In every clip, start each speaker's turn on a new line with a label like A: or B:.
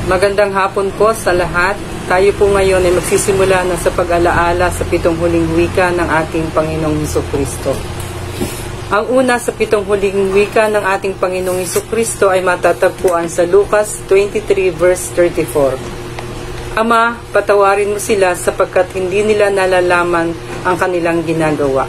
A: Magandang hapon po sa lahat. Tayo po ngayon ay magsisimula na sa pag-alaala sa 7 huling wika ng ating Panginoong Hesukristo. Ang una sa 7 huling wika ng ating Panginoong Hesukristo ay matatagpuan sa Lucas 23 verse 34. Ama, patawarin mo sila sapagkat hindi nila nalalaman ang kanilang ginagawa.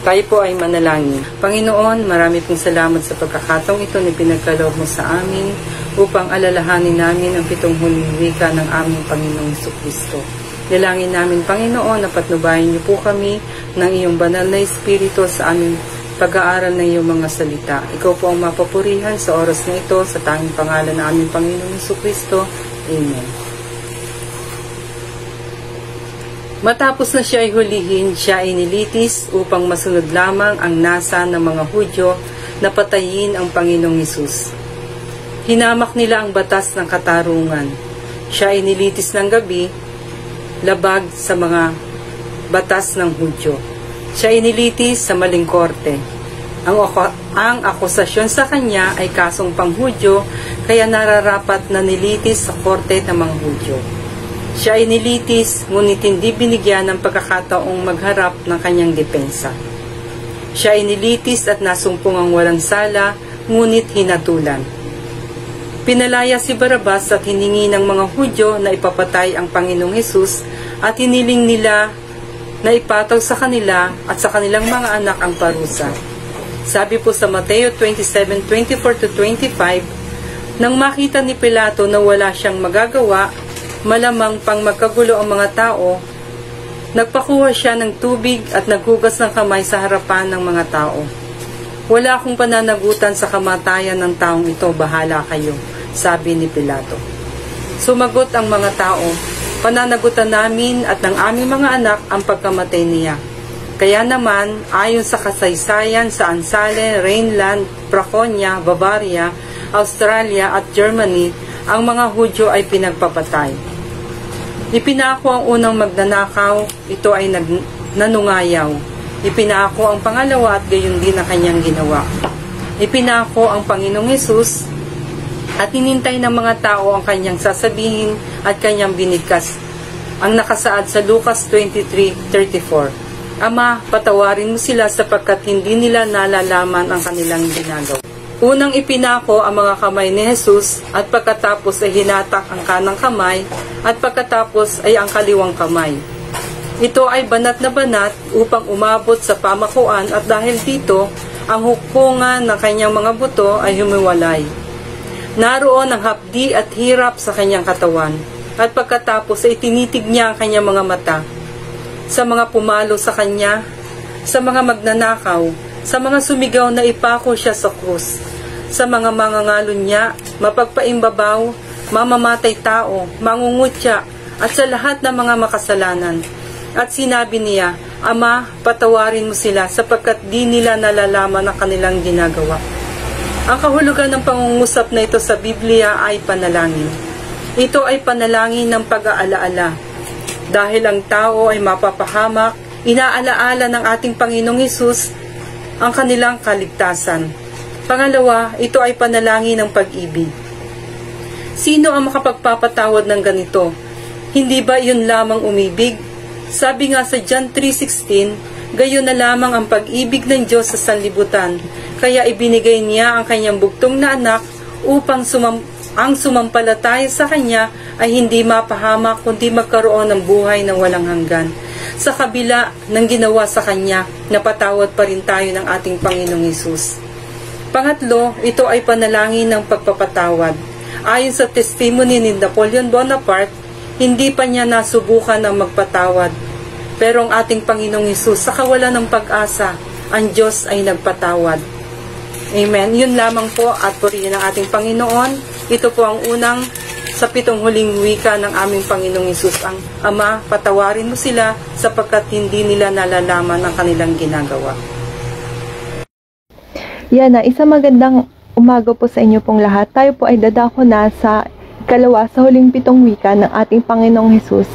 A: Tayo po ay manalangin. Panginoon, marami pong salamat sa pagkakataong ito na pinagkaloob mo sa amin upang alalahanin namin ang 7 huling wika ng aming Panginoong Hesukristo. Dalangin namin, Panginoon, na patnubayan niyo po kami ng iyong banal na Espiritu sa aming pag-aaral ng iyong mga salita. Ikaw po ang mapapurihan sa oras na ito sa tanging pangalan ng aming Panginoong Hesukristo. Amen. Matapos na siya ay hulihin, siya ay nilitis upang masunod lamang ang nasa ng mga Hudyo na patayin ang Panginoong Hesus. Hinamak nila ang batas ng katarungan. Siya ay nilitis ng gabi, labag sa mga batas ng Hudyo. Siya ay nilitis sa maling korte. Ang akusasyon sa kanya ay kasong panghudyo, kaya nararapat na nilitis sa korte ng mga Hudyo. Siya ay nilitis, ngunit hindi binigyan ng pagkakataong magharap ng kanyang depensa. Siya ay nilitis at nasumpong ang walang sala, ngunit hinatulan. Pinalaya si Barabas at hiningi ng mga Hudyo na ipapatay ang Panginoong Hesus at hiniling nila na ipataw sa kanila at sa kanilang mga anak ang parusa. Sabi po sa Mateo 27:24-25, nang makita ni Pilato na wala siyang magagawa, malamang pang magkagulo ang mga tao, nagpakuha siya ng tubig at naghugas ng kamay sa harapan ng mga tao. Wala akong pananagutan sa kamatayan ng taong ito, bahala kayo, sabi ni Pilato. Sumagot ang mga tao, pananagutan namin at ng aming mga anak ang pagkamatay niya. Kaya naman, ayon sa kasaysayan sa Ansale, Rhineland, Franconia, Bavaria, Australia at Germany, ang mga Hudyo ay pinagpapatay. Ipinako ang unang magnanakaw, ito ay nanungayaw. Ipinako ang pangalawa at gayon din ang kanyang ginawa. Ipinako ang Panginoong Hesus at inintay ng mga tao ang kanyang sasabihin at kanyang binigkas. Ang nakasaad sa Lucas 23:34. Ama, patawarin mo sila sapagkat hindi nila nalalaman ang kanilang ginagawa. Unang ipinako ang mga kamay ni Hesus at pagkatapos ay hinatak ang kanang kamay at pagkatapos ay ang kaliwang kamay. Ito ay banat na banat upang umabot sa pamakuan at dahil dito, ang hukungan ng kanyang mga buto ay humiwalay. Naroon ang hapdi at hirap sa kanyang katawan at pagkatapos ay tinitig niya ang kanyang mga mata. Sa mga pumalo sa kanya, sa mga magnanakaw, sa mga sumigaw na ipako siya sa krus, sa mga mangangalon niya, mapagpaimbabaw, mamamatay tao, mangungutya, at sa lahat ng mga makasalanan. At sinabi niya, Ama, patawarin mo sila sapagkat di nila nalalaman ang kanilang ginagawa. Ang kahulugan ng pangungusap na ito sa Biblia ay panalangin. Ito ay panalangin ng pag-aalaala. Dahil ang tao ay mapapahamak, inaalaala ng ating Panginoong Hesus ang kanilang kaligtasan. Pangalawa, ito ay panalangin ng pag-ibig. Sino ang makapagpapatawad ng ganito? Hindi ba yun lamang umibig? Sabi nga sa John 3:16, gayon na lamang ang pag-ibig ng Diyos sa sanlibutan, kaya ibinigay niya ang kanyang bugtong na anak upang ang sumampalataya sa kanya ay hindi mapahamak kundi magkaroon ng buhay ng walang hanggan. Sa kabila ng ginawa sa kanya, napatawad pa rin tayo ng ating Panginoong Hesus. Pangatlo, ito ay panalangin ng pagpapatawad. Ayon sa testimony ni Napoleon Bonaparte, hindi pa niya nasubukan ang magpatawad. Pero ang ating Panginoong Hesus, sa kawalan ng pag-asa, ang Diyos ay nagpatawad. Amen. Yun lamang po at purihin ng ating Panginoon. Ito po ang unang sa 7 huling wika ng aming Panginoong Hesus. Ang Ama, patawarin mo sila sapagkat hindi nila nalalaman ang kanilang ginagawa.
B: Yan na, isang magandang umaga po sa inyo pong lahat. Tayo po ay dadako na sa ikalawa sa huling 7 wika ng ating Panginoong Hesus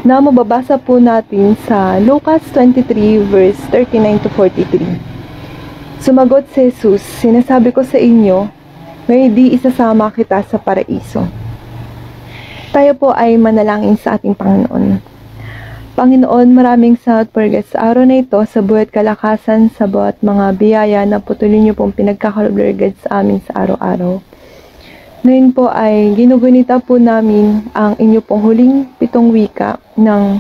B: na mababasa po natin sa Lucas 23 verse 39-43. Sumagot si Hesus, sinasabi ko sa inyo, may di isasama kita sa paraiso. Tayo po ay manalangin sa ating Panginoon. Panginoon, maraming salamat po sa araw na ito, sa buhat kalakasan, sa bawat mga biyaya na patuloy niyo pong pinagkakalugad sa amin sa araw-araw. Ngayon po ay ginugunita po namin ang inyo pong huling 7 wika ng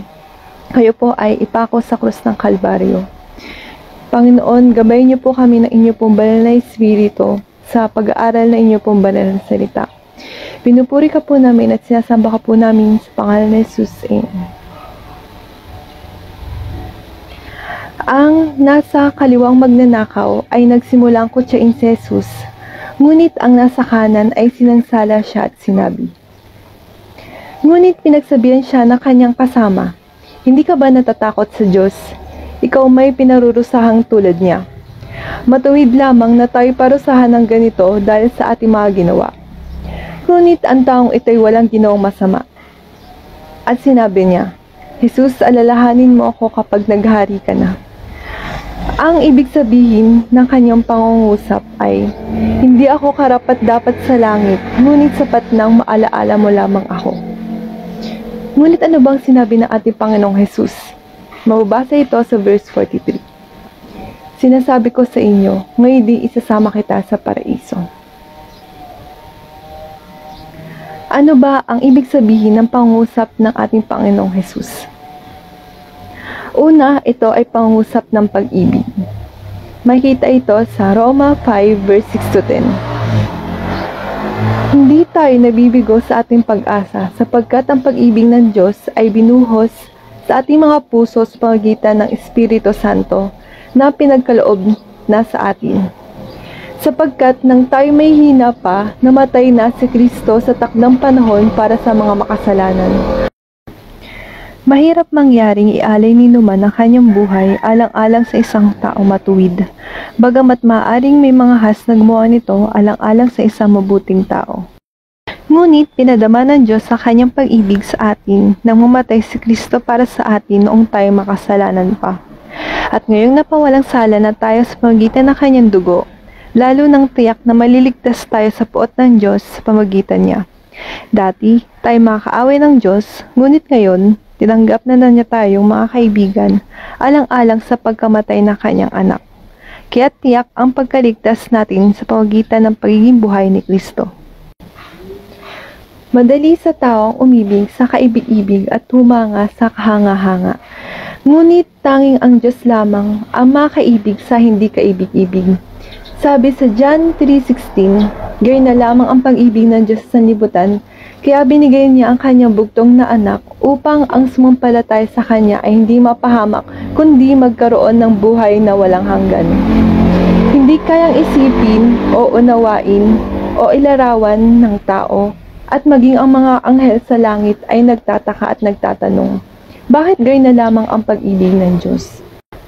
B: kayo po ay ipako sa krus ng Kalbaryo. Panginoon, gabayin niyo po kami ng inyo pong banal na Espiritu sa pag-aaral ng inyo pong banal na salita. Pinupuri ka po namin at sinasamba ka po namin sa pangalan ni Jesus. Amen. Ang nasa kaliwang magnanakaw ay nagsimulang kutsain si Jesus, ngunit ang nasa kanan ay sinansala siya at sinabi. Ngunit pinagsabihan siya ng kanyang kasama, hindi ka ba natatakot sa Diyos? Ikaw may pinarurusahang tulad niya. Matuwid lamang na tayo parusahan ng ganito dahil sa ating mga ginawa. Ngunit ang taong ito'y walang ginawang masama. At sinabi niya, Jesus, alalahanin mo ako kapag naghari ka na. Ang ibig sabihin ng kanyang pangungusap ay, hindi ako karapat-dapat sa langit, ngunit sapat nang maalaala mo lamang ako. Ngunit ano bang sinabi ng ating Panginoong Jesus? Mababasa ito sa verse 43. Sinasabi ko sa inyo, ngayon di isasama kita sa paraiso. Ano ba ang ibig sabihin ng pangungusap ng ating Panginoong Jesus? Una, ito ay pangungusap ng pag-ibig. Makikita ito sa Roma 5 verse 6 to 10. Hindi tayo nabibigo sa ating pag-asa sapagkat ang pag-ibig ng Diyos ay binuhos sa ating mga puso sa pamamagitan ng Espiritu Santo na pinagkaloob na sa atin. Sapagkat nang tayo may hina pa, namatay na si Kristo sa takdang panahon para sa mga makasalanan. Mahirap mangyaring ialay ni Numan ang kanyang buhay alang-alang sa isang taong matuwid, bagamat maaaring may mga has na gumawa nito alang-alang sa isang mabuting tao. Ngunit pinadama ng Diyos sa kanyang pag-ibig sa atin nang mamatay si Kristo para sa atin noong tayo makasalanan pa. At ngayong napawalang sala na tayo sa pamamagitan ng kanyang dugo, lalo nang tiyak na maliligtas tayo sa puot ng Diyos sa pamamagitan niya. Dati, tayo makakaaway ng Diyos, ngunit ngayon, tinanggap na niya tayong mga kaibigan, alang-alang sa pagkamatay ng kanyang anak. Kaya tiyak ang pagkaligtas natin sa pamamagitan ng pagiging buhay ni Kristo. Madali sa taong umibig sa kaibig-ibig at humanga sa kahanga-hanga. Ngunit tanging ang Diyos lamang ang makaibig sa hindi kaibig-ibig. Sabi sa John 3:16, gayon na lamang ang pag-ibig ng Diyos sa sanlibutan, kaya binigay niya ang kanyang bugtong na anak upang ang sumampalataya sa kanya ay hindi mapahamak, kundi magkaroon ng buhay na walang hanggan. Hindi kayang isipin o unawain o ilarawan ng tao, at maging ang mga anghel sa langit ay nagtataka at nagtatanong, bakit gayon na lamang ang pag-ibig ng Diyos?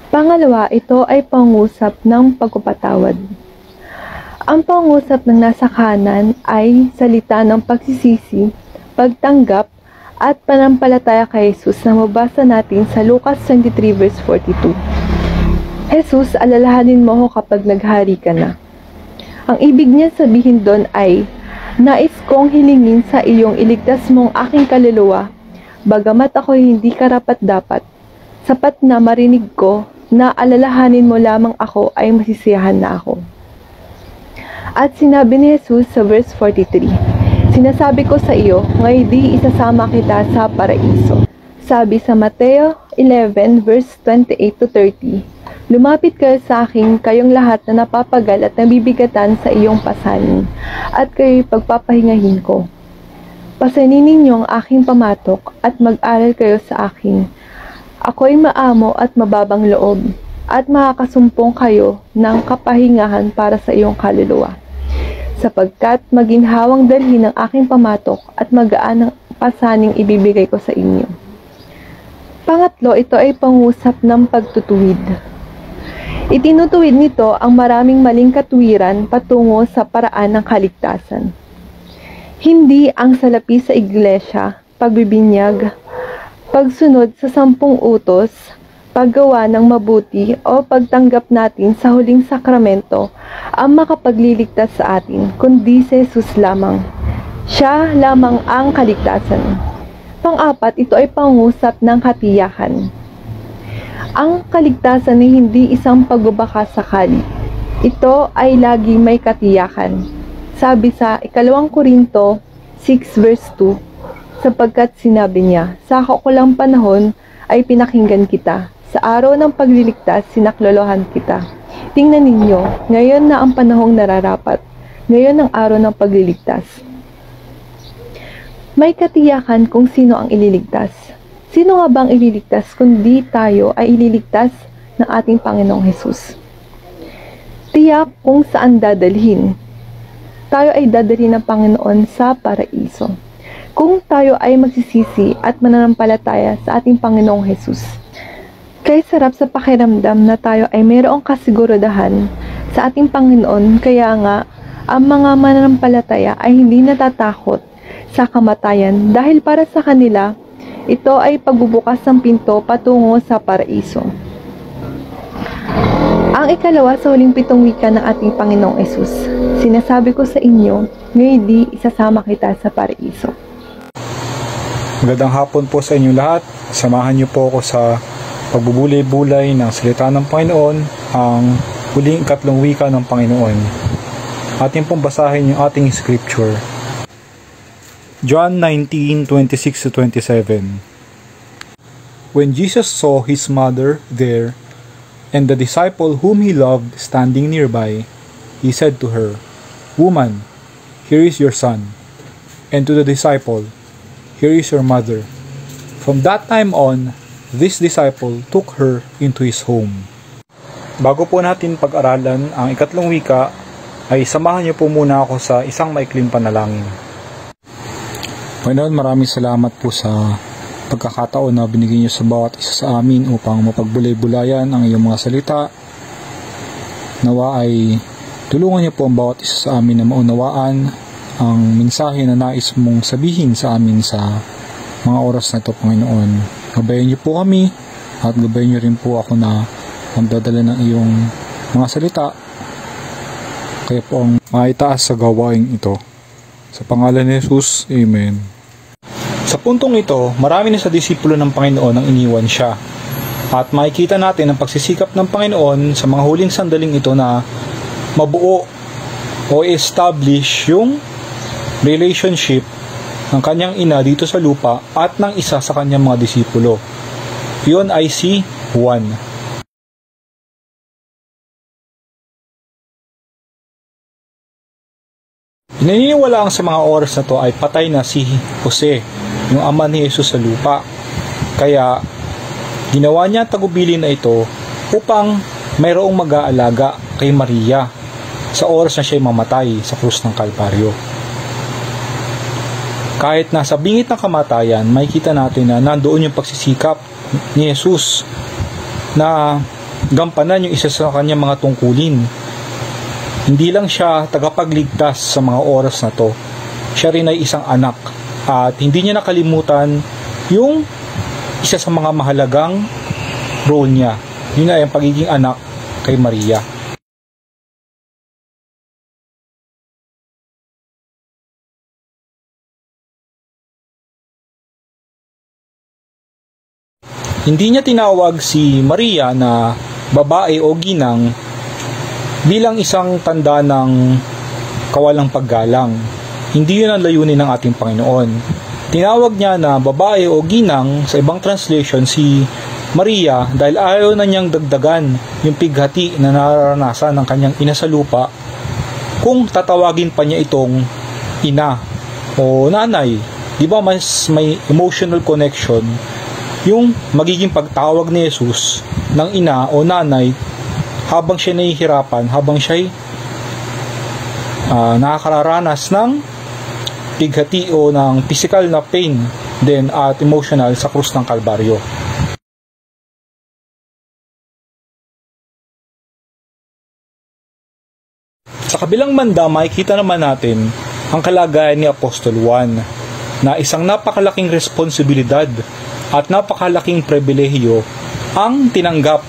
B: Pangalawa, ito ay pangusap ng pagpapatawad. Ang pangusap ng nasa kanan ay salita ng pagsisisi, pagtanggap, at panampalataya kay Jesus na mabasa natin sa Lucas 23 verse 42. Jesus, alalahanin mo ako kapag naghari ka na. Ang ibig niya sabihin doon ay, nais kong hilingin sa iyong iligtas mong aking kaluluwa, bagamat ako hindi karapat-dapat, sapat na marinig ko na alalahanin mo lamang ako ay masisiyahan na ako. At sinabi ni Jesus sa verse 43, sinasabi ko sa iyo, ngayon di isasama kita sa paraiso. Sabi sa Mateo 11 verse 28 to 30, lumapit kayo sa akin, kayong lahat na napapagal at nabibigatan sa iyong pasanin, at kayo'y pagpapahingahin ko. Pasanin ninyo ang aking pamatok at mag-aral kayo sa akin. Ako'y maamo at mababang loob, at makakasumpong kayo ng kapahingahan para sa iyong kaluluwa. Sapagkat maginhawang dalhin ng aking pamatok at magaan ang pasaning ibibigay ko sa inyo. Pangatlo, ito ay pangusap ng pagtutuwid. Itinutuwid nito ang maraming maling katuwiran patungo sa paraan ng kaligtasan. Hindi ang salapi sa iglesia, pagbibinyag, pagsunod sa 10 utos, paggawa ng mabuti o pagtanggap natin sa huling sakramento ang makapagliligtas sa atin, kundi si Jesus lamang. Siya lamang ang kaligtasan. Pang-apat, ito ay pangusap ng katiyakan. Ang kaligtasan ay hindi isang pagbabaka sakali. Ito ay laging may katiyakan. Sabi sa 2 Korinto 6 verse 2, sapagkat sinabi niya, sa kaukulang panahon ay pinakinggan kita. Sa araw ng pagliligtas, sinaklolohan kita. Tingnan ninyo, ngayon na ang panahong nararapat. Ngayon ang araw ng pagliligtas. May katiyakan kung sino ang ililigtas. Sino nga bang ililigtas kundi tayo ay ililigtas ng ating Panginoong Hesus? Tiyak kung saan dadalhin. Tayo ay dadalhin ng Panginoon sa paraiso. Kung tayo ay magsisisi at mananampalataya sa ating Panginoong Hesus. Kaya sarap sa pakiramdam na tayo ay mayroong kasiguraduhan sa ating Panginoon, kaya nga ang mga mananampalataya ay hindi natatakot sa kamatayan dahil para sa kanila, ito ay pagbubukas ng pinto patungo sa paraiso. Ang ikalawa sa huling 7 wika ng ating Panginoong Hesus, sinasabi ko sa inyo, ngayon di isasama kita sa paraiso.
C: Magandang hapon po sa inyo lahat. Samahan niyo po ako sa pagbubulay-bulay ng salita ng Panginoon, ang huling 3 wika ng Panginoon. Atin pong basahin yung ating scripture. John 19:26-27. When Jesus saw his mother there, and the disciple whom he loved standing nearby, he said to her, Woman, here is your son. And to the disciple, Here is your mother. From that time on, this disciple took her into his home. Bago po natin pag-aralan ang 3 wika, ay samahan niyo po muna ako sa isang maikling panalangin. Panginoon, maraming salamat po sa pagkakataon na binigyan niyo sa bawat isa sa amin upang mapagbulay-bulayan ang iyong mga salita. Nawa ay tulungan niyo po ang bawat isa sa amin na maunawaan ang mensahe na nais mong sabihin sa amin sa mga oras na ito, Panginoon. Gabayan niyo po kami at gabayan niyo rin po ako na magdadala ng iyong mga salita. Kaya po ang maitaas sa gawain ito. Sa pangalan ni Jesus, Amen. Sa puntong ito, marami na sa disipulo ng Panginoon ang iniwan siya. At makikita natin ang pagsisikap ng Panginoon sa mga huling sandaling ito na mabuo o establish yung relationship ng kanyang ina dito sa lupa at ng isa sa kanyang mga disipulo. Iyon ay si Juan. Pinaniniwalaang sa mga oras na to ay patay na si Jose, yung ama ni Jesus sa lupa. Kaya ginawa niya ang tagubilin na ito upang mayroong mag-aalaga kay Maria sa oras na siya'y mamatay sa krus ng Kalbaryo. Kahit nasa bingit ng kamatayan, makikita natin na nandoon yung pagsisikap ni Jesus na gampanan yung isa sa kanyang mga tungkulin. Hindi lang siya tagapagligtas sa mga oras na to. Siya rin ay isang anak at hindi niya nakalimutan yung isa sa mga mahalagang role niya. Yun ay ang pagiging anak kay Maria. Hindi niya tinawag si Maria na babae o ginang bilang isang tanda ng kawalang paggalang. Hindi yun ang layunin ng ating Panginoon. Tinawag niya na babae o ginang sa ibang translation si Maria dahil ayaw na niyang dagdagan yung pighati na nararanasan ng kanyang ina sa lupa kung tatawagin pa niya itong ina o nanay. Di ba mas may emotional connection yung magiging pagtawag ni Jesus ng ina o nanay habang siya nahihirapan, habang siya'y nakakararanas ng pighati o ng physical na pain then at emotional sa krus ng Kalbaryo. Sa kabilang banda, makikita naman natin ang kalagayan ni Apostol Juan na isang napakalaking responsibilidad at napakalaking pribilehiyo ang tinanggap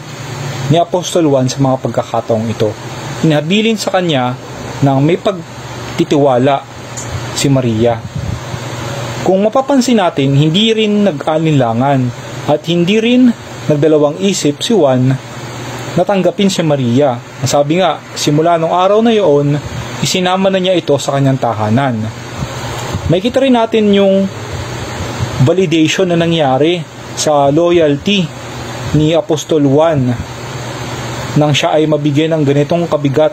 C: ni Apostol Juan sa mga pagkakataong ito. Inhabilin sa kanya ng may pagtitiwala si Maria. Kung mapapansin natin, hindi rin nag-alinlangan at hindi rin nagdalawang isip si Juan na tanggapin si Maria. Sabi nga, simula nung araw na iyon, isinama na niya ito sa kanyang tahanan. May kita rin natin yung validation na nangyari sa loyalty ni Apostol Juan nang siya ay mabigyan ng ganitong kabigat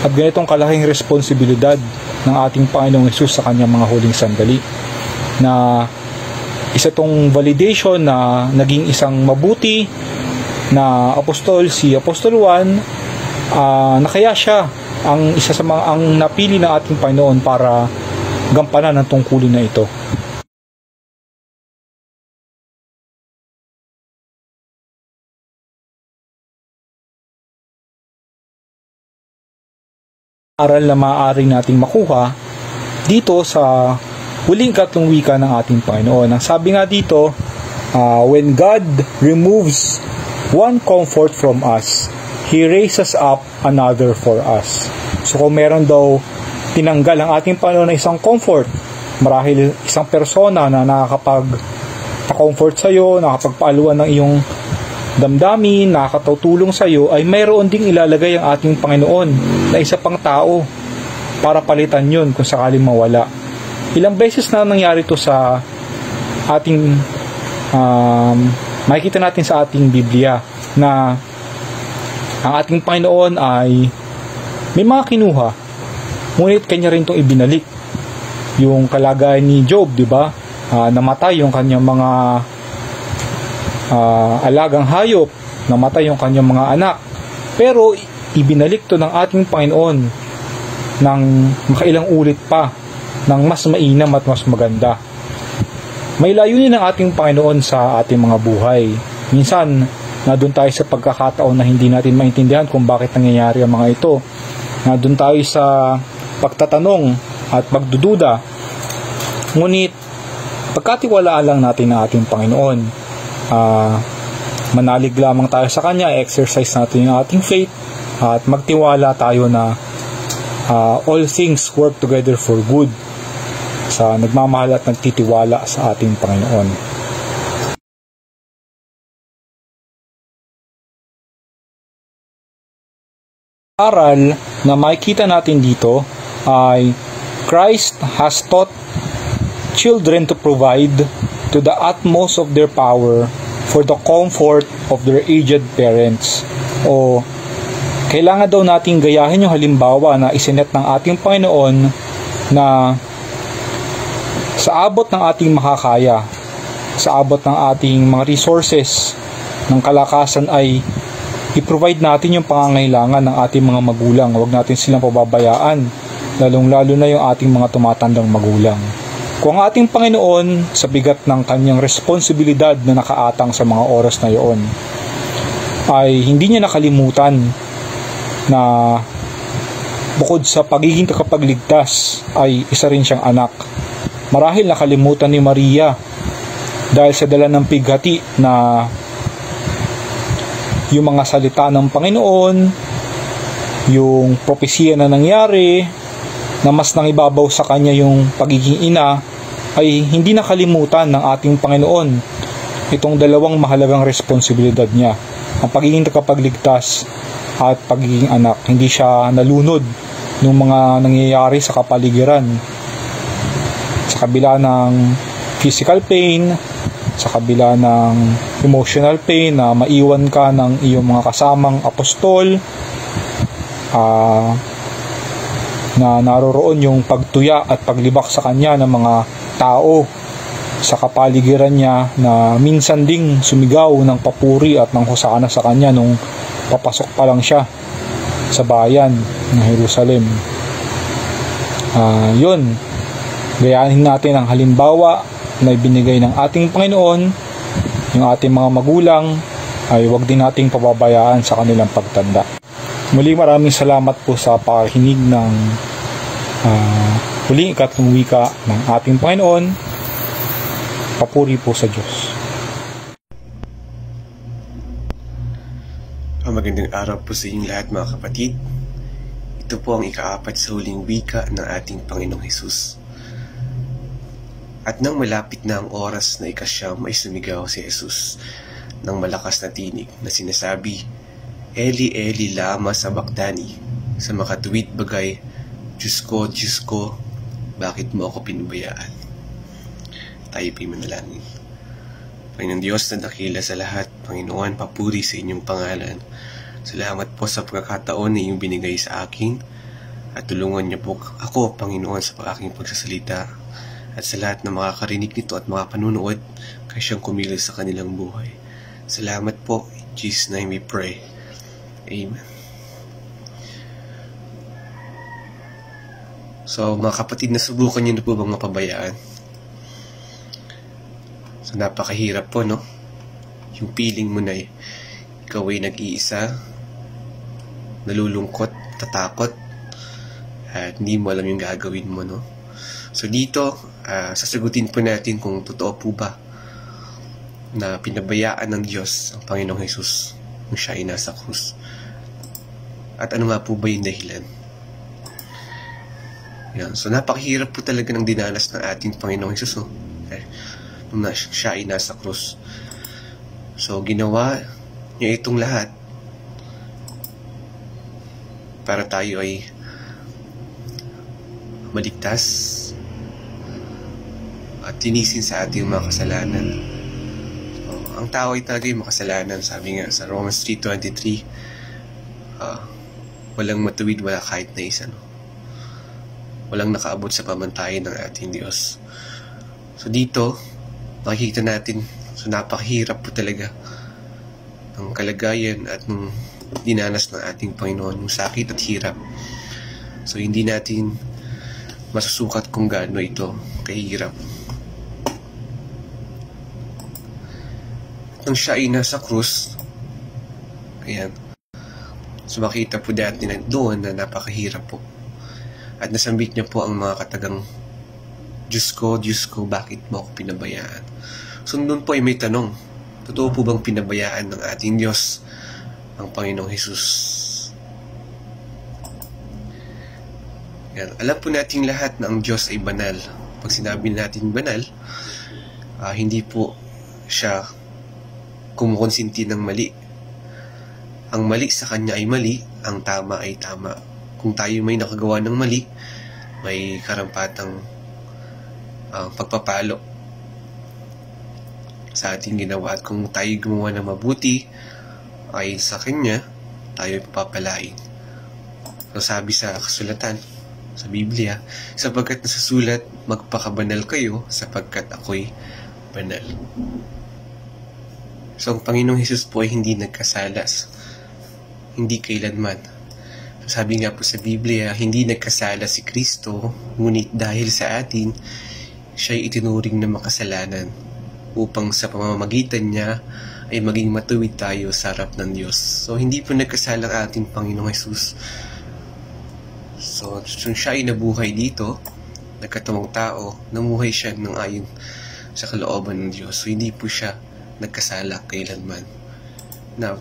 C: at ganitong kalaking responsibilidad ng ating Panginoong Hesus sa kanyang mga huling sandali. Na isa tong validation na naging isang mabuti na apostol, si Apostol Juan, na kaya siya ang isa sa mga ang napili ng ating Panginoon para gampanan ang tungkulin na ito. Aral na maaari nating makuha dito sa huling katlong wika ng ating Panginoon. Ang sabi nga dito, when God removes one comfort from us, He raises up another for us. So kung meron daw tinanggal ang ating Panginoon na isang comfort, marahil isang persona na nakakapag-comfort sa iyo, nakakapagpaaluan ng iyong damdamin, nakakatutulong sa iyo, ay mayroon ding ilalagay ang ating Panginoon na isa pang tao para palitan yun kung sakaling mawala. Ilang beses na nangyari ito sa ating makikita natin sa ating Biblia na ang ating Panginoon ay may mga kinuha, ngunit kanya rin itong ibinalik. Yung kalagayan ni Job, di ba? Namatay yung kanyang mga alagang hayop, namatay yung kanyang mga anak, pero ibinalik to ng ating Panginoon ng makailang ulit pa, ng mas mainam at mas maganda. May layunin ng ating Panginoon sa ating mga buhay. Minsan, nandun tayo sa pagkakataon na hindi natin maintindihan kung bakit nangyayari ang mga ito. Nandun tayo sa pagtatanong at pagdududa. Ngunit, pagkatiwalaan lang natin ang ating Panginoon. Manalig lamang tayo sa Kanya, exercise natin yung ating faith, at magtiwala tayo na all things work together for good sa nagmamahal at nagtitiwala sa ating Panginoon. Aral na makikita natin dito ay Christ has taught children to provide to the utmost of their power for the comfort of their aged parents. O kailangan daw nating gayahin yung halimbawa na isinet ng ating Panginoon na sa abot ng ating makakaya, sa abot ng ating mga resources ng kalakasan ay i-provide natin yung pangangailangan ng ating mga magulang. Huwag natin silang pababayaan, lalong-lalo na yung ating mga tumatandang magulang. Kung ang ating Panginoon sa bigat ng kanyang responsibilidad na nakaatang sa mga oras na iyon ay hindi niya nakalimutan na bukod sa pagiging takapagligtas ay isa rin siyang anak. Marahil nakalimutan ni Maria dahil sa dala ng pighati na yung mga salita ng Panginoon, yung propesya na nangyari, na mas nangibabaw sa kanya yung pagiging ina, ay hindi nakalimutan ng ating Panginoon itong dalawang mahalagang responsibilidad niya, ang pagiging takapagligtas at pagiging anak. Hindi siya nalunod ng mga nangyayari sa kapaligiran, sa kabila ng physical pain, sa kabila ng emotional pain na maiwan ka ng iyong mga kasamang apostol, na naroroon yung pagtuya at paglibak sa kanya ng mga tao sa kapaligiran niya na minsan ding sumigaw ng papuri at ng hosana sa kanya nung papasok pa lang siya sa bayan ng Jerusalem. Yun, gayahin natin ang halimbawa na ibinigay ng ating Panginoon. Yung ating mga magulang ay huwag din nating pababayaan sa kanilang pagtanda. Muli maraming salamat po sa pakikinig ng huling ikatlong wika ng ating Panginoon. Papuri po sa Diyos.
D: Magandang araw po sa inyong lahat mga kapatid. Ito po ang ika-4 sa huling wika ng ating Panginoong Hesus. At nang malapit na ang oras na ikasyam ay sumigaw si Jesus ng malakas na tinig na sinasabi, Eli, Eli, lama sabachthani, sa makatuwid bagay, Diyos ko, bakit mo ako pinubayaan? Tayo po'y manalangin. Panginoon Diyos na dakila sa lahat, Panginoon, papuri sa inyong pangalan. Salamat po sa pagkakataon na iyong binigay sa akin at tulungan niyo po ako, Panginoon, sa aking pagsasalita at sa lahat na makakarinig nito at makapanunood kay siyang kumilos sa kanilang buhay. Salamat po. In Jesus' name we pray. Amen. So, mga kapatid, nasubukan niyo na po bang mapabayaan? So, napakahirap po, no? Yung feeling mo na ikaw ay nag-iisa, nalulungkot, tatakot, at hindi mo alam yung gagawin mo, no? So, dito, sasagutin po natin kung totoo po ba na pinabayaan ng Diyos ang Panginoong Jesus nung siya ay nasa krus. At ano nga po ba yung dahilan? Yan. So, napakahirap po talaga ng dinanas ng ating Panginoong Jesus, no? Nung siya ay nasa krus. So, ginawa niya itong lahat para tayo ay maligtas at tinisin sa ating mga kasalanan. So, ang tao ay talaga yung makasalanan. Sabi nga sa Romans 3:23, walang matuwid, wala kahit na isa, no? Walang nakaabot sa pamantayan ng ating Diyos. So dito, makikita natin, so napakahirap po talaga ng kalagayan at ng dinanas ng ating Panginoon, yung sakit at hirap. So hindi natin masusukat kung gaano ito kahirap. Nung siya ay nasa krus, ayan, so makita po natin na doon na napakahirap po. At nasambit niya po ang mga katagang, Diyos ko, bakit mo ako pinabayaan? So doon po ay may tanong, totoo po bang pinabayaan ng ating Diyos ang Panginoong Jesus? Yan. Alam po natin lahat na ang Diyos ay banal. Pag sinabi natin banal, hindi po siya kumukonsinti ng mali. Ang mali sa kanya ay mali, ang tama ay tama. Kung tayo may nakagawa ng mali, may karampatang pagpapalo sa ating ginawa. At kung tayo gumawa ng mabuti ay sa kanya, tayo papapalain. So sabi sa kasulatan, sa Biblia, sapagkat nasasulat, magpakabanal kayo sapagkat ako'y banal. So, ang Panginoong Jesus po ay hindi nagkasalas. Hindi kailanman. So, sabi nga po sa Biblia, hindi nagkasala si Kristo, ngunit dahil sa atin, siya'y itinuring na makasalanan upang sa pamamagitan niya ay maging matuwid tayo sa harap ng Diyos. So, hindi po nagkasala ang ating Panginoong Jesus. So, siya ay nabuhay dito, nagkatawang tao, namuhay siya ng ayon sa kalooban ng Diyos. So, hindi po siya nagkasala kailanman. Now,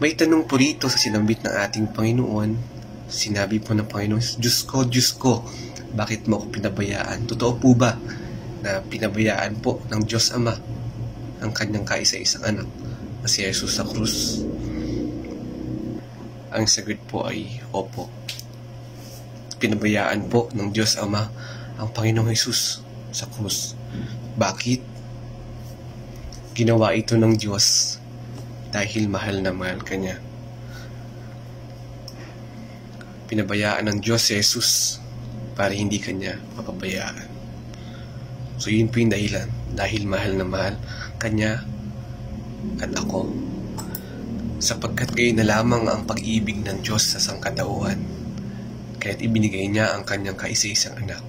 D: may tanong po rito sa sinambit ng ating Panginoon. Sinabi po ng Panginoon, Diyos ko, bakit mo ako pinabayaan? Totoo po ba na pinabayaan po ng Diyos Ama ang kanyang kaisa-isang anak na si Jesus sa krus? Ang sagot po ay opo. Pinabayaan po ng Diyos Ama ang Panginoong Jesus sa krus. Bakit? Ginawa ito ng Diyos dahil mahal na mahal kanya. Pinabayaan ng Diyos si Jesus para hindi kanya mapabayaan. So yun po yung dahilan. Dahil mahal na mahal kanya at ako. Sapagkat gayon na lamang ang pag-ibig ng Diyos sa sangkatauhan, kaya't ibinigay niya ang kanyang kaisa-isang anak,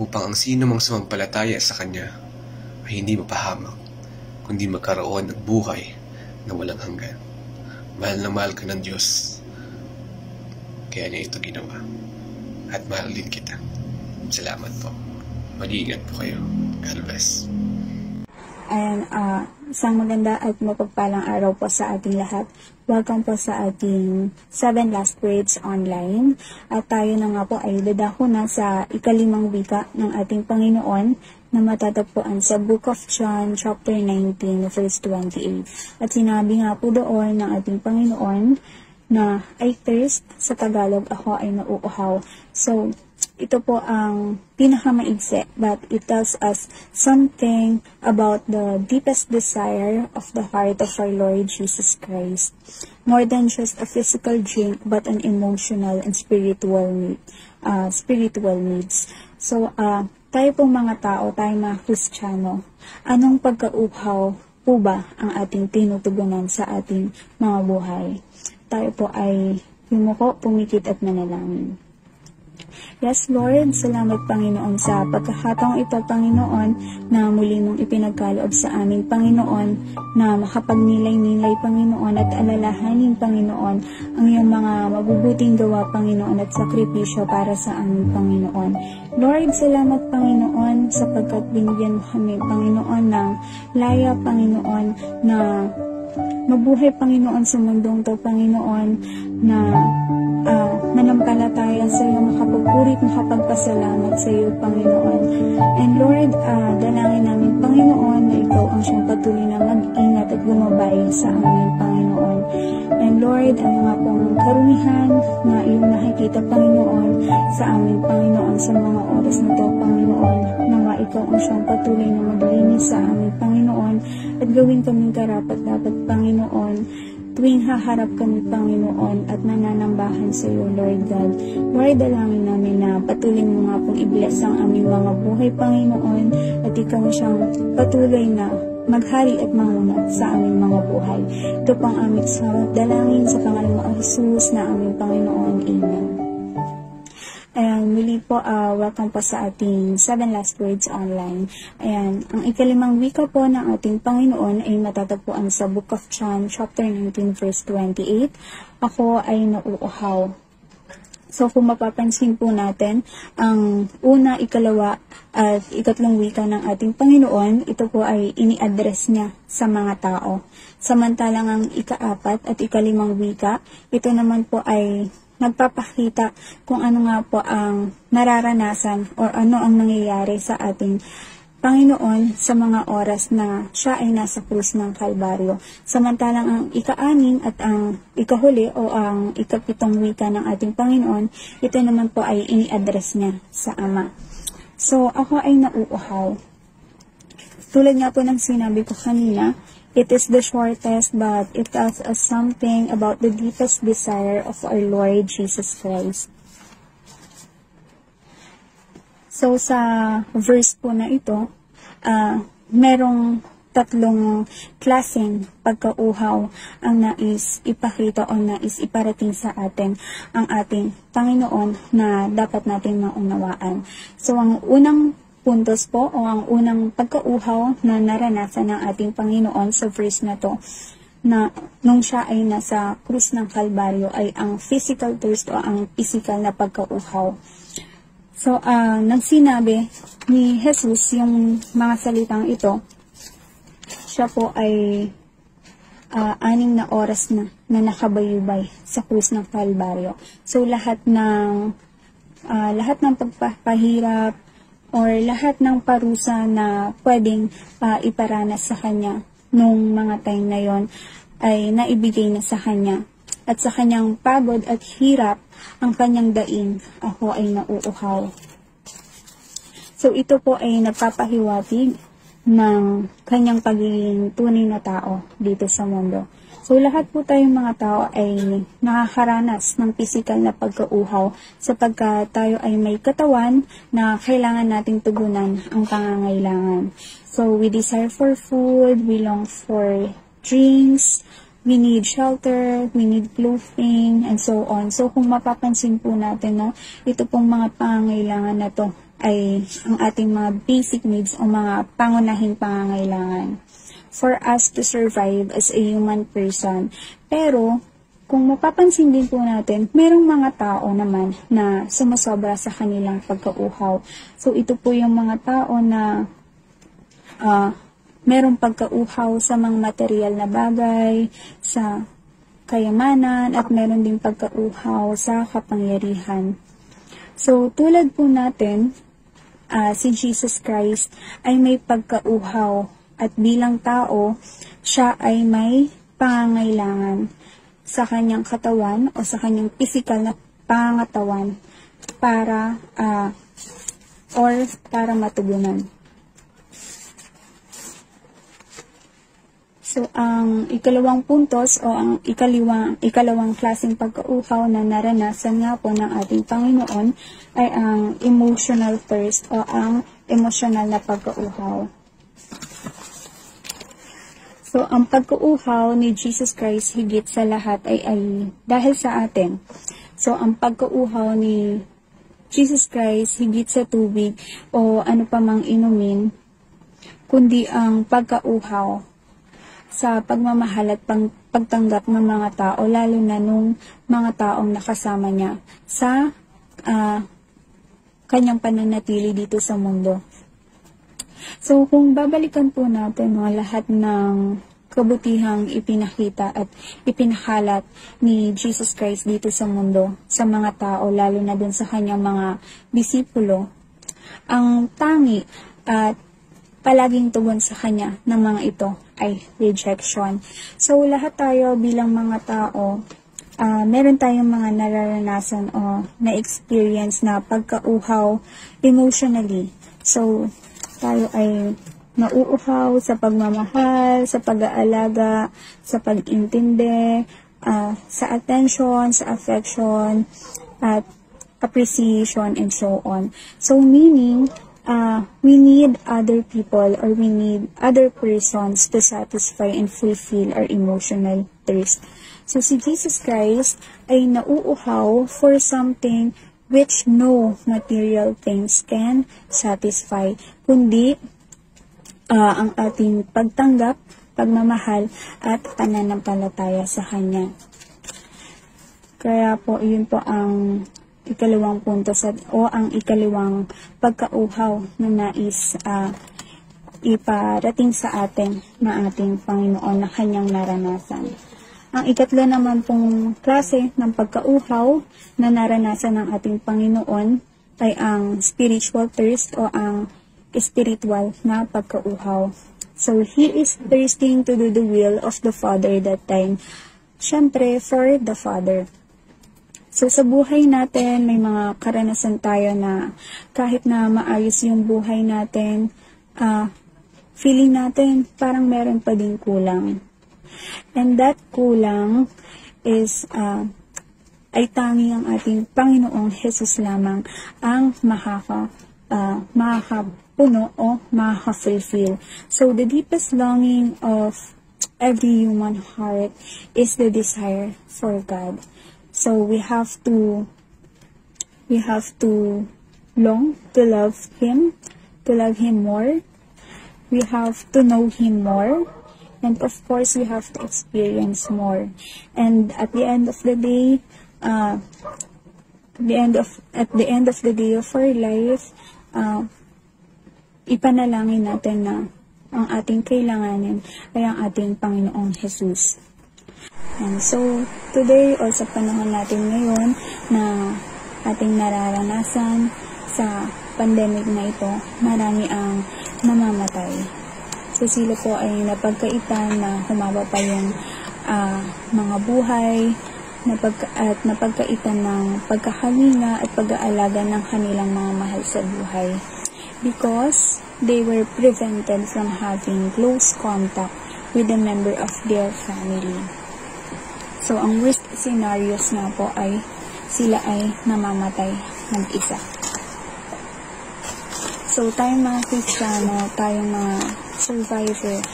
D: upang ang sino mang sumampalataya sa kanya ay hindi mapahamak, kundi magkaroon ng buhay na walang hanggan. Mahal na mahal ka ng Diyos, kaya niya ito ginawa. At mahal din kita. Salamat po. Mag-iingat po kayo. God bless.
E: And isang maganda at mapagpalang araw po sa ating lahat. Welcome po sa ating 7 Last Words Online. At tayo na nga po ay dadako na sa ikalimang wika ng ating Panginoon na matatagpuan sa Book of John, chapter 19, verse 28. At sinabi nga po doon ng ating Panginoon na I thirst, sa Tagalog ako ay nauuhaw. So, ito po ang pinakamaigsi, but it tells us something about the deepest desire of the heart of our Lord Jesus Christ. More than just a physical drink, but an emotional and spiritual needs. So, tayo pong mga tao, tayo mga Kristiyano, anong pagkauhaw po ba ang ating tinutugunan sa ating mga buhay? Tayo po ay yumuko, pumikit at manalangin. Yes, Lord, salamat Panginoon sa pagkakataong ito, Panginoon, na muli mong ipinagkaloob sa amin, Panginoon, na makapagnilay-nilay, Panginoon, at alalahanin, Panginoon, ang iyong mga mabubuting gawa, Panginoon, at sakripisyo para sa amin, Panginoon. Lord, salamat, Panginoon, sapagkat binigyan mo kami, Panginoon, ng laya, Panginoon, na mabuhay, Panginoon, sa mundong to, Panginoon, na manampalataya sa iyo, makapagpurit, makapagpasalamat sa iyo, Panginoon. And Lord, dalangin namin, Panginoon, na ikaw ang siyang patuloy na mag-ingat at gumabay sa amin, Panginoon. And Lord, ano nga pong karumihan na iyong nakikita, Panginoon, sa amin, Panginoon, sa mga oras na to, Panginoon, na nga ikaw ang siyang patuloy na maglinis sa amin, Panginoon, at gawin kaming karapat-dapat, Panginoon, tuwing haharap kami, Panginoon, at nananambahan sa iyo, Lord God. Lord, dalangin namin na patuloy mo nga pong i-bless ang aming mga buhay, Panginoon, at ikaw siyang patuloy na maghari at manguna sa aming mga buhay. Ito pang aming dalangin sa pangalan ng Jesus na aming Panginoon. Amen. Ayan, muli po, welcome po sa ating 7 Last Words Online. Ayan, ang ikalimang wika po ng ating Panginoon ay matatagpuan sa Book of John, chapter 19, verse 28. Ako ay nauuhaw. So, kung mapapansin po natin, ang una, ikalawa, at ikatlong wika ng ating Panginoon, ito po ay ini-address niya sa mga tao. Samantalang ang ikaapat at ikalimang wika, ito naman po ay nagpapakita kung ano nga po ang nararanasan o ano ang nangyayari sa ating Panginoon sa mga oras na siya ay nasa krus ng Kalbaryo. Samantalang ang ika-anim at ang ikahuli o ang ikapitong wika ng ating Panginoon, ito naman po ay ini-address niya sa Ama. So, ako ay nauuhaw. Tulad nga po ng sinabi ko kanina, it is the shortest, but it tells us something about the deepest desire of our Lord Jesus Christ. So, sa verse po na ito, merong tatlong klaseng pagkauhaw ang nais ipakita o nais iparating sa atin ang ating Panginoon na dapat nating maunawaan. So, ang unang puntos po o ang unang pagkauhaw na naranasan ng ating Panginoon sa verse na to, na nung siya ay nasa krus ng Kalbaryo ay ang physical thirst o ang physical na pagkauhaw. So, nagsinabi ni Jesus yung mga salitang ito, siya po ay 6 na oras na nakabayubay sa krus ng Kalbaryo. So, lahat ng pagpapahirap or lahat ng parusa na pwedeng iparanas sa kanya nung mga time na yon ay naibigay na sa kanya. At sa kanyang pagod at hirap, ang kanyang daing, ako ay nauuhaw. So ito po ay nagpapahiwatig ng kanyang pagiging tunay na tao dito sa mundo. So, lahat po tayong mga tao ay nakakaranas ng physical na pagkauhaw sapagkat tayo ay may katawan na kailangan nating tugunan ang pangangailangan. So, we desire for food, we long for drinks, we need shelter, we need clothing, and so on. So, kung mapapansin po natin, no, ito pong mga pangangailangan na to ay ang ating mga basic needs o mga pangunahing pangangailangan for us to survive as a human person. Pero, kung mapapansin din po natin, merong mga tao naman na sumusobra sa kanilang pagkauhaw. So, ito po yung mga tao na merong pagkauhaw sa mga material na bagay, sa kayamanan, at meron din pagkauhaw sa kapangyarihan. So, tulad po natin, si Jesus Christ ay may pagkauhaw at bilang tao, siya ay may pangangailangan sa kanyang katawan o sa kanyang physical na pangatawan para matugunan. So, ang ikalawang puntos o ang ikalawang klaseng pagkauhaw na naranasan nga po ng ating Panginoon ay ang emotional thirst o ang emotional na pagkauhaw. So, ang pagkauhaw ni Jesus Christ higit sa lahat ay dahil sa atin. So, ang pagkauhaw ni Jesus Christ higit sa tubig o ano pa mang inumin, kundi ang pagkauhaw sa pagmamahal at pagtanggap ng mga tao, lalo na nung mga taong nakasama niya sa kanyang pananatili dito sa mundo. So, kung babalikan po natin lahat ng kabutihang ipinakita at ipinakalat ni Jesus Christ dito sa mundo, sa mga tao, lalo na dun sa kanyang mga disipulo, ang tangi at palaging tugon sa kanya ng mga ito ay rejection. So, lahat tayo bilang mga tao, meron tayong mga nararanasan o na-experience na pagkauhaw emotionally. So, tayo ay nauuhaw sa pagmamahal, sa pag-aalaga, sa pag-intindi, sa attention, sa affection, at appreciation, and so on. So, meaning, we need other people or we need other persons to satisfy and fulfill our emotional thirst. So, si Jesus Christ ay nauuhaw for something which no material things can satisfy, kundi ang ating pagtanggap, pagmamahal, at pananampalataya sa Kanya. Kaya po, yun po ang ikalawang punto o ang ikalawang pagkauhaw na nais iparating sa atin na ating Panginoon na kanyang naranasan. Ang ikatlo naman pong klase ng pagkauhaw na naranasan ng ating Panginoon ay ang spiritual thirst o ang spiritual na pagkauhaw. So, He is thirsting to do the will of the Father that time. Siyempre, for the Father. So, sa buhay natin, may mga karanasan tayo na kahit na maayos yung buhay natin, feeling natin parang meron pa din kulang. And that kulang is, ay tanging ang ating Panginoong Jesus lamang ang makakapuno o makaka-fulfill. So, the deepest longing of every human heart is the desire for God. So we have to long to love Him more. We have to know Him more, and of course we have to experience more. And at the end of the day, at the end of the day of our life, ipanalangin natin na ang ating kailanganin ay ang ating Panginoong Jesus. And so, today, o sa panahon natin ngayon na ating nararanasan sa pandemic na ito, marami ang namamatay. So, sila po ay napagkaitan na humaba pa yung mga buhay, at napagkaitan ng pagkakalinga at pag-aalaga ng kanilang mga mahal sa buhay. Because they were prevented from having close contact with a member of their family. So, ang worst scenarios nga po ay sila ay namamatay mag-isa. So, tayong mga Kristiyano, tayong mga survivor,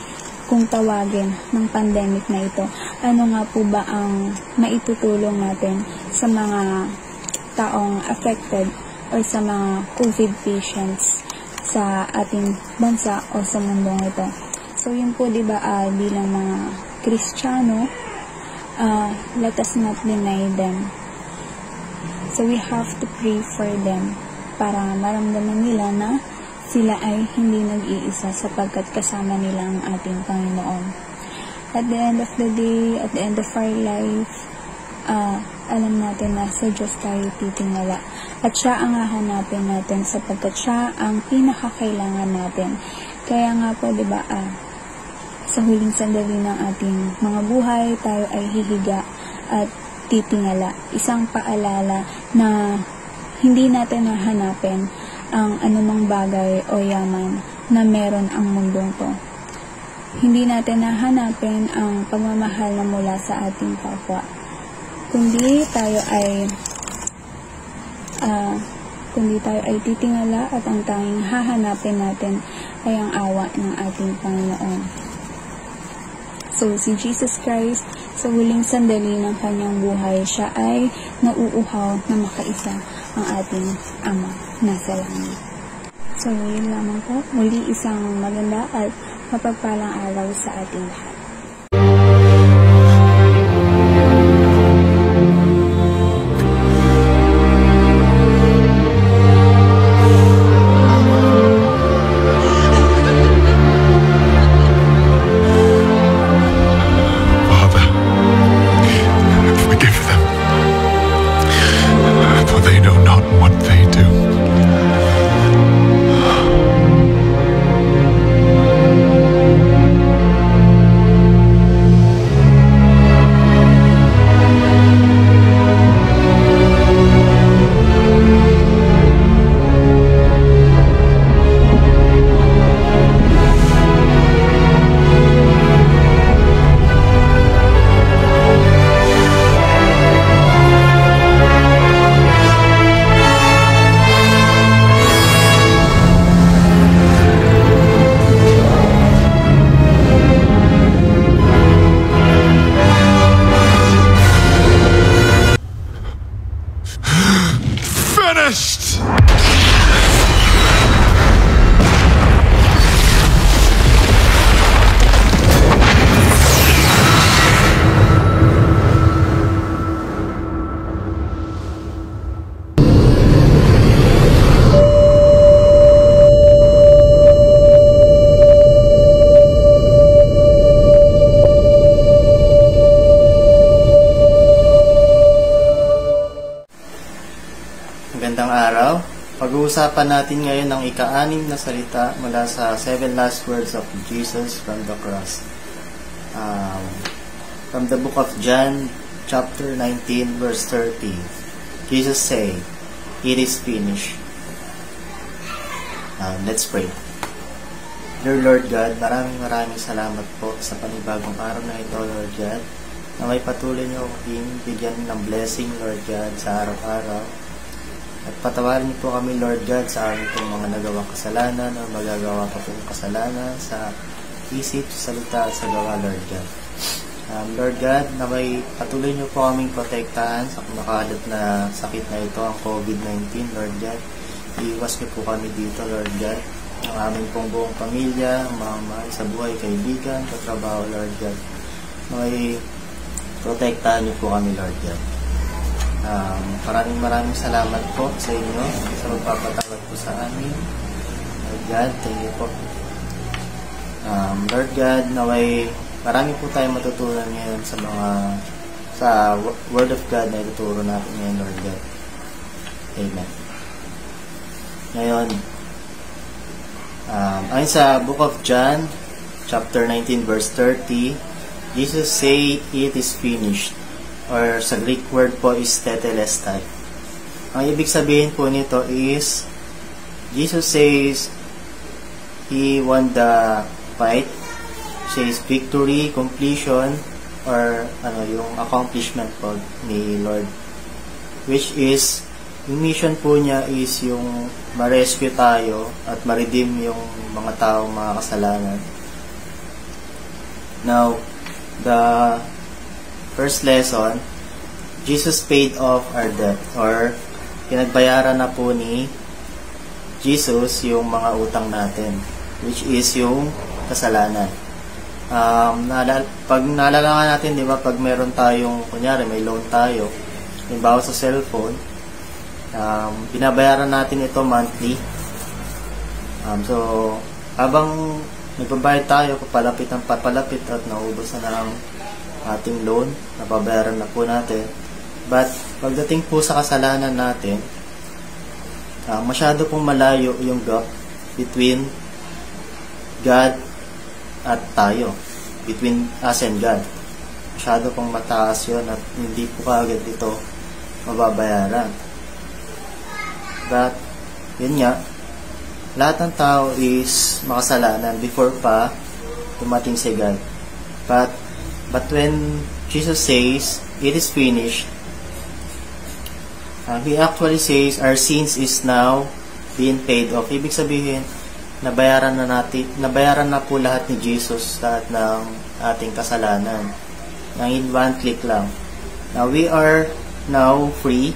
E: kung tawagin ng pandemic na ito, ano nga po ba ang maitutulong natin sa mga taong affected o sa mga COVID patients sa ating bansa o sa mundong ito? So, yun po, diba, bilang mga Kristiyano, let us not deny them. So we have to pray for them para maramdaman nila na sila ay hindi nag-iisa sapagkat kasama nila ang ating Panginoon. At the end of the day, at the end of our life, alam natin na sa Diyos tayo titingala. At siya ang hahanapin natin sapagkat siya ang pinakakailangan natin. Kaya nga po, di ba, sa huling sandali ng ating mga buhay, tayo ay hihiga at titingala. Isang paalala na hindi natin hahanapin ang anumang bagay o yaman na meron ang mundong to. Hindi natin hahanapin ang pagmamahal na mula sa ating kapwa. Kundi tayo ay titingala at ang tanging hahanapin natin ay ang awa ng ating Panginoon. So, si Jesus Christ, sa huling sandali ng kanyang buhay, siya ay nauuhaw na makaisa ang ating Ama nasa langit. So, yun lamang po. Muli isang maganda at mapagpalang araw sa ating lahat.
F: Magandang araw. Pag-uusapan natin ngayon ang ika-6 na salita mula sa 7 last words of Jesus from the cross. From the book of John, chapter 19, verse 30. Jesus say, "It is finished." Let's pray. Dear Lord God, maraming salamat po sa panibagong araw na ito, Lord God, na may patuloy niyo akong bigyan ng blessing, Lord God, sa araw-araw. At patawarin niyo po kami, Lord God, sa aming pong mga nagawang kasalanan o magagawa pa pong kasalanan sa isip, sa salita at sa gawa, Lord God. Lord God, na may patuloy niyo po kaming protektahan sa kumakalat na sakit na ito, ang COVID-19, Lord God. Iiwas niyo po kami dito, Lord God. Ang aming pong buong pamilya, ang mga mahal sa buhay, kaibigan, katrabaho, Lord God. May protektahan niyo po kami, Lord God. Maraming salamat po sa inyo sa magpapatawad po sa amin. Lord God, thank you po. Lord God, naway marami po tayong matutunan ngayon sa Word of God na ituturo natin ngayon, Lord God. Amen. Ngayon, ayon sa Book of John, chapter 19, verse 30, Jesus say, "It is finished." Or sa Greek word po is tetelestai. Ang ibig sabihin po nito is, Jesus says, He won the fight, says victory, completion, or yung accomplishment po ni Lord. Which is, yung mission po niya is yung ma-rescue tayo at ma-redeem yung mga taong mga kasalanan. Now, the first lesson, Jesus paid off our debt, or pinagbayaran na po ni Jesus yung mga utang natin, which is yung kasalanan. Pag naalala natin, di ba, pag meron tayong, kunyari may loan tayo, halimbawa sa cellphone, binabayaran natin ito monthly. So, habang nagbabayad tayo, papalapit ng papalapit at naubos na ng ating loan, nababayaran na po natin. But, pagdating po sa kasalanan natin, masyado pong malayo yung gap between God at tayo. Between us and God. Masyado pong mataas yun at hindi po kaagad ito mababayaran. But, yun nga, lahat ng tao is makasalanan before pa dumating si God. But when Jesus says, it is finished, He actually says, our sins is now being paid off. Ibig sabihin, nabayaran na po lahat ni Jesus lahat ng ating kasalanan. Nang in one click lang. Now, we are now free,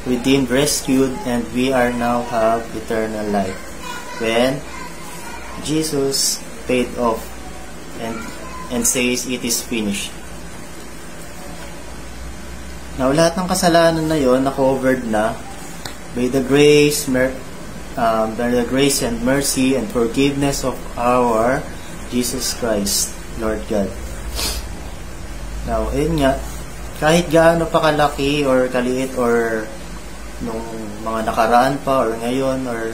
F: redeemed, rescued, and we are now have eternal life. When Jesus paid off and says, it is finished. Now, lahat ng kasalanan na yon na-covered na by the grace and mercy and forgiveness of our Jesus Christ, Lord God. Now, ayun nga, kahit gaano pa kalaki or kaliit or nung mga nakaraan pa or ngayon or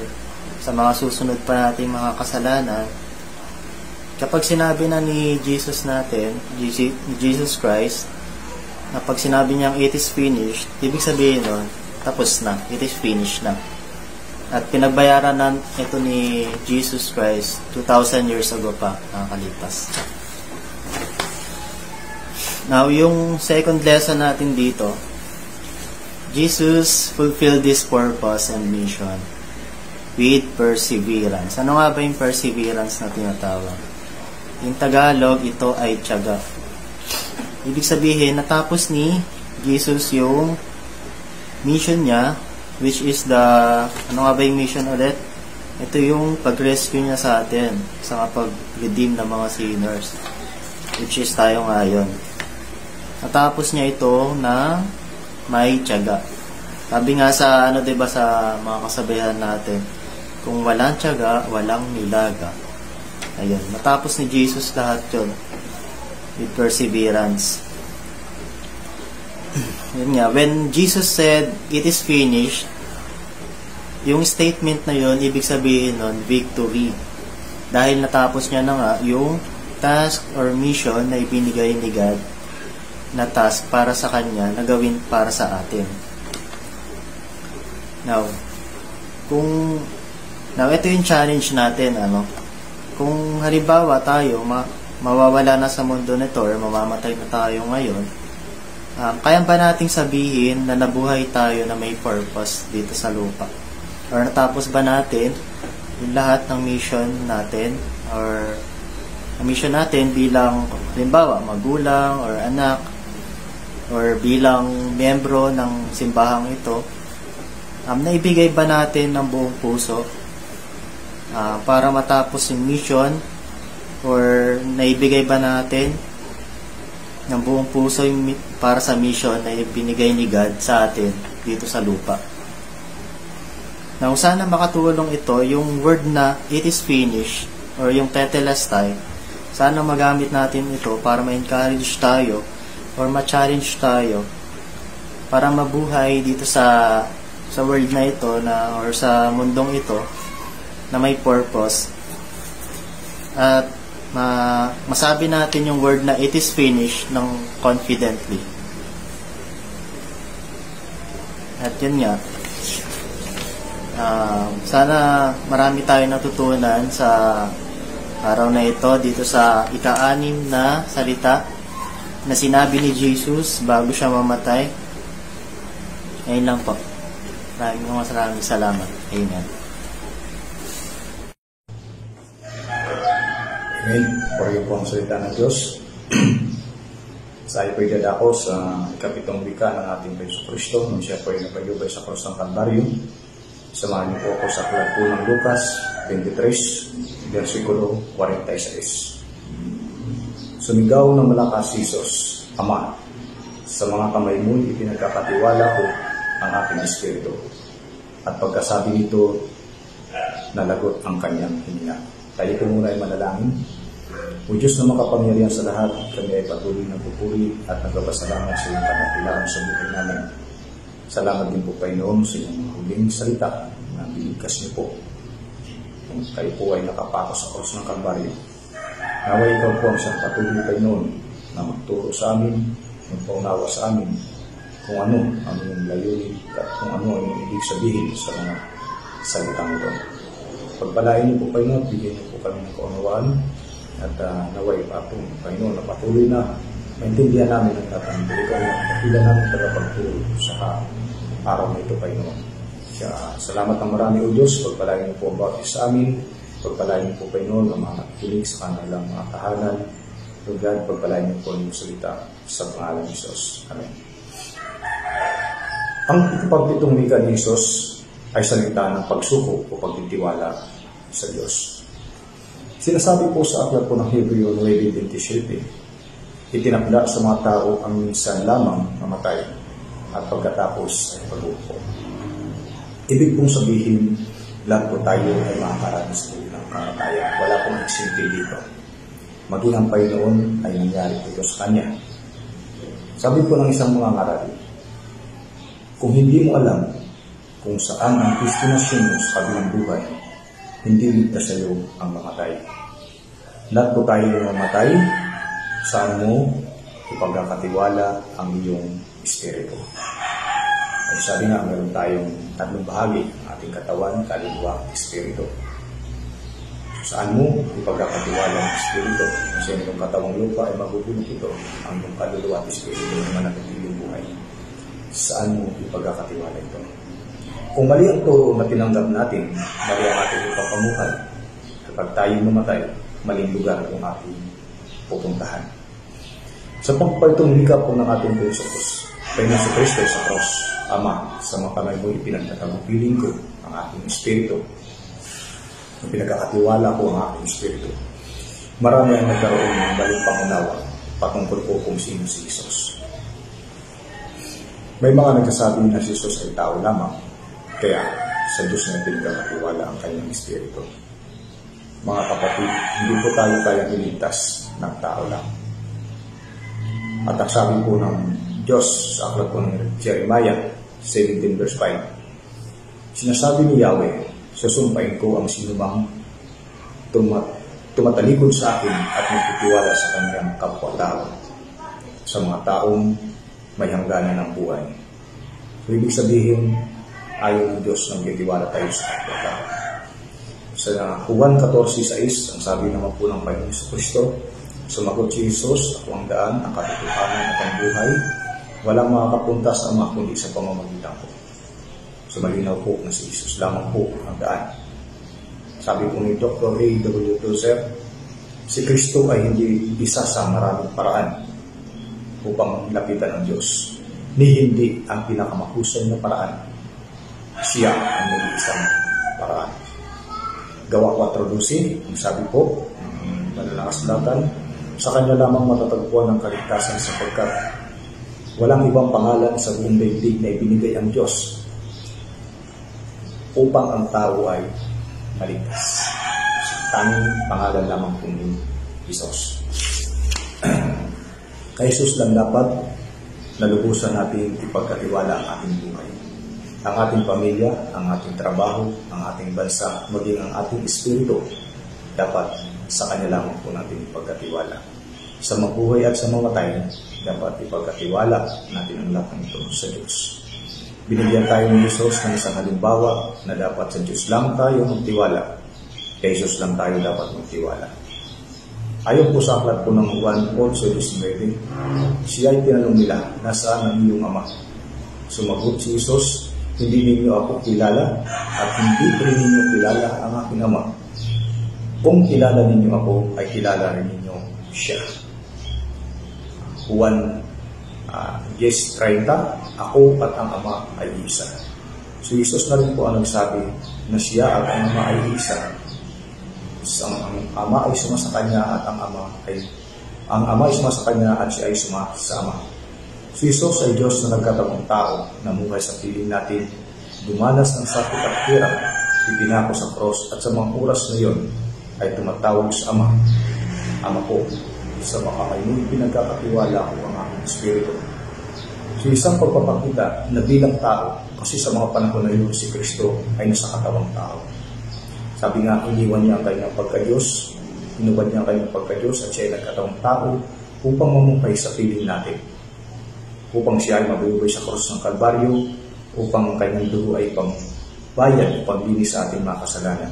F: sa mga susunod pa nating mga kasalanan, kapag sinabi na ni Jesus natin, Jesus Christ, na pag sinabi niyang it is finished, ibig sabihin nun, tapos na, it is finished na. At pinagbayaran na ito ni Jesus Christ 2,000 years ago pa, nakakalipas. Now, yung second lesson natin dito, Jesus fulfilled this purpose and mission with perseverance. Ano nga ba yung perseverance na tinatawag? In Tagalog, ito ay tiyaga. Ibig sabihin, natapos ni Jesus yung mission niya, which is ano nga ba yung mission ulit? Ito yung pag-rescue niya sa atin, sa pag-redeem ng mga sinners, which is tayo ngayon. Natapos niya ito na may tiyaga. Sabi nga sa, diba, sa mga kasabihan natin, kung walang tiyaga, walang nilaga. Ayun, natapos ni Jesus lahat yun with perseverance. Yun nga, when Jesus said, it is finished, yung statement na yun, ibig sabihin nun, victory. Dahil natapos niya na nga yung task or mission na ibinigay ni God na task para sa Kanya na gawin para sa atin. Now, ito yung challenge natin, kung halimbawa tayo, mawawala na sa mundo nito or mamamatay na tayo ngayon, kaya ba nating sabihin na nabuhay tayo na may purpose dito sa lupa? Or natapos ba natin yung lahat ng mission natin or mission natin bilang halimbawa magulang or anak or bilang miyembro ng simbahang ito, naibigay ba natin ng buong puso para matapos yung mission or naibigay ba natin ng buong puso yung para sa mission na ibinigay ni God sa atin dito sa lupa? Now, sana makatulong ito, yung word na it is finished or yung tetelestai, sana magamit natin ito para ma-encourage tayo or ma-challenge tayo para mabuhay dito sa world na ito or sa mundong ito na may purpose at masabi natin yung word na it is finished ng confidently. At yun nga, sana marami tayo natutunan sa araw na ito dito sa ika-6 na salita na sinabi ni Jesus bago siya mamatay. Ayun lang po. Maraming salamat. Amen.
G: Amen. Pagay po ang salita ng Diyos. Sa ipo'y dadako sa ikapitong wika ng ating Yesu Kristo nung siya po'y napayubay sa krus ng Kalbaryo. Samahan niyo po ako sa aklat po ng Lucas 23, versikulo 46. Sumigaw ng malakas si Jesus, Ama, sa mga kamay mo'y ipinagkakatiwala ko ang aking espiritu. At pagkasabi nito, nalagot ang kanyang hininga. Tayo po muna ay manalangin. O Diyos na makapangyarihan sa lahat, kami ay patuloy na pupuri at nagpapasalamat sa iyong kadakilaan sa buhay namin. Salamat din po, Panginoon, sa iyong huling salita na binigkas niyo po. Kung kayo po ay nakapako sa krus ng Kalbaryo, naway ikaw po ang siyang patuloy, Panginoon, na magturo sa amin, magpaunawa sa amin, kung ano ang iyong layunin at kung ano ang iyong ibig sabihin sa mga salitang ito. Pagpalain niyo po, Panginoon, bigyan niyo po kami ng kaunawaan at naway pa po, Panginoon, na patuloy na maintindihan namin ang tatanong. Ikaw na makila namin tagapagturo sa araw na ito, Panginoon. Salamat ng marami, O Diyos. Pagpalain niyo po ang bawat isa sa amin. Pagpalain niyo po, Panginoon, ang mga nakikinig sa kanilang mga tahanan. Lord God, pagpalain niyo po ang iyong salita sa pangalan ni Jesus. Amen. Ang ikapagpitong wika ni Jesus ay salita ng pagsuko o pagtitiwala sa Diyos. Sinasabi po sa aklat po ng Hebreo 9:27, itinakda sa mga tao ang minsan lamang namatay at pagkatapos ay pag-upo. Ibig pong sabihin, lahat po tayo ay makakaranas po ng kamatayan. Wala pong eksimple dito. Maging ang Panginoon ay nangyari ito sa Kanya. Sabi po ng isang mga ngaral, kung hindi mo alam kung saan ang destinasyon mo sa kabilang buhay, hindi ligtas sa iyo ang mamatay. Lahat po tayo ay mamatay, saan mo ipagkakatiwala ang iyong espiritu. Ay sabi nga, meron tayong tatlong bahagi, ang ating katawan, kaluluwa, espiritu. Saan mo ipagkakatiwala ang espiritu? Kasi ang iyong katawang lupa ay magubulok ito, ang iyong kaluluwa at espiritu ay mananatiling buhay. Saan mo ipagkakatiwala ito? Kung mali ang turo na tinanggap natin, mali ang ating ipapamuhay. Kapag tayo mamatay, maling lugar ang ating pupuntahan. Sa pagpalitong wika po ng ating Diyos, Panginoon sa Kristo sa cross, Ama, sa mga kamay mo ipinagtatagupiling ko ang ating espiritu. Ang pinagkakatiwala ko ang ating espiritu. Marami ang nagkaroon ng maling pangunawa patungkol po kung sino si Jesus. May mga nagsasabi na si Jesus ay tao lamang, kaya sa Diyos na pinagkakatiwala ang kanyang espiritu. Mga kapatid, hindi po tayo kayang iligtas ng tao lang. At ang sabi po ng Diyos sa aklat po ng Jeremiah 17 verse 5, sinasabi ni Yahweh, susumpain ko ang sinumang tumatalikod sa akin at magtitiwala sa kanyang kapwa-tao, sa mga taong may hangganan ng buhay. So, ibig sabihin, ayaw ng Diyos nang titiwala tayo sa kapwa-tao. Sa Juan 14:6, ang sabi naman po ng Panginoon sa Kristo, sumagot si Jesus, ako ang daan, ang katotohanan at ang buhay. Walang makakapunta sa Ama kundi sa pamamagitan ko. So malinaw po na si Jesus lamang po ang daan. Sabi po ni Dr. A.W. Tozer, si Kristo ay hindi isa sa maraming paraan upang lapitan ang Diyos, ni hindi ang pinakamahusay na paraan. Siya ang nag-iisang paraan. Gawa 4:12, ang sabi po, Mananakaslatan, sa kanya lamang matatagpuan ang kaligtasan sapagkat walang ibang pangalan sa buong daigdig na ibinigay ang Diyos upang ang tao ay maligtas. Tanging pangalan lamang po ni Jesus. Kay Jesus lang dapat nalubusan natin ipagkatiwala ang ating buhay. Ang ating pamilya, ang ating trabaho, ang ating bansa, maging ang ating espiritu, dapat sa Kanya lamang po natin ipagkatiwala. Sa mabuhay at sa mamatay, dapat ipagkatiwala natin ang lahat ng ito sa Diyos. Binigyan tayo ng Jesus ng isang halimbawa na dapat sa Diyos lang tayo magtiwala. Kay Jesus lang tayo dapat magtiwala. Ayon po sa aklat po ng Juan 8:19, siya ay tinanong nila, nasaan ang iyong ama? Sumagot si Jesus, hindi ninyo ako kilala at hindi rin ninyo kilala ang aking ama. Kung kilala ninyo ako, ay kilala rin ninyo siya. Juan 10:30, ako at ang ama ay isa. So Jesus na rin po ang nagsabi na siya at ang ama ay isa. Ang ama ay suma sa kanya at ang ama ay suma sa kanya at siya ay suma sa ama. Si Jesus ay Diyos na nagkatawang tao, namuhay sa piling natin, dumanas ng sakit at hirap, ipinako sa cross at sa mga oras na yon ay tumatawag sa Ama, Ama ko, sa mga kayo'y pinagkakatiwala ko ang aking Espiritu. So isang pagpapakita na bilang tao, kasi sa mga panahon na yun si Kristo ay nasa katawang tao. Sabi nga, iniwan niya ang kanyang pagka-Diyos, inubad niya ang kanyang pagka-Diyos at siya ay nagkatawang tao upang mamukay sa piling natin. Upang siya ay mabubuhay sa krus ng Kalbaryo, upang ang kanyang dugo ay pangbayad o panglinis sa ating mga kasalanan.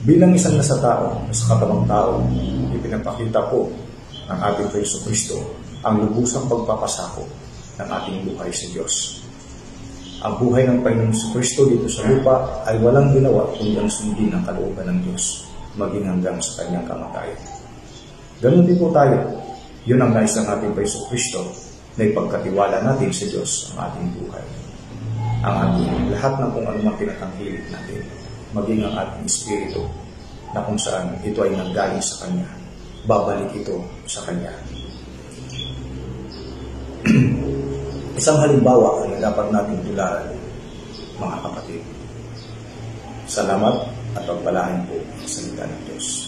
G: Bilang isang nasa tao, nasa katawang tao, ipinapakita po ng ating Jesucristo ang lubusang pagpapasako ng ating buhay sa Diyos. Ang buhay ng Panginoong Jesucristo dito sa lupa ay walang ginawa kundi ang sundin ang kalooban ng Diyos, maging hanggang sa kanyang kamatayan. Ganun din po tayo. Yun ang nais ng ating Jesucristo na ipagkatiwala natin sa Diyos ang ating buhay. Ang ating lahat ng kung anumang pinatangkilik natin, maging ang ating espiritu na kung saan ito ay nanggaling sa Kanya, babalik ito sa Kanya. Isang halimbawa ay dapat nating tularan, mga kapatid. Salamat at pagpalain po sa salita ng Diyos.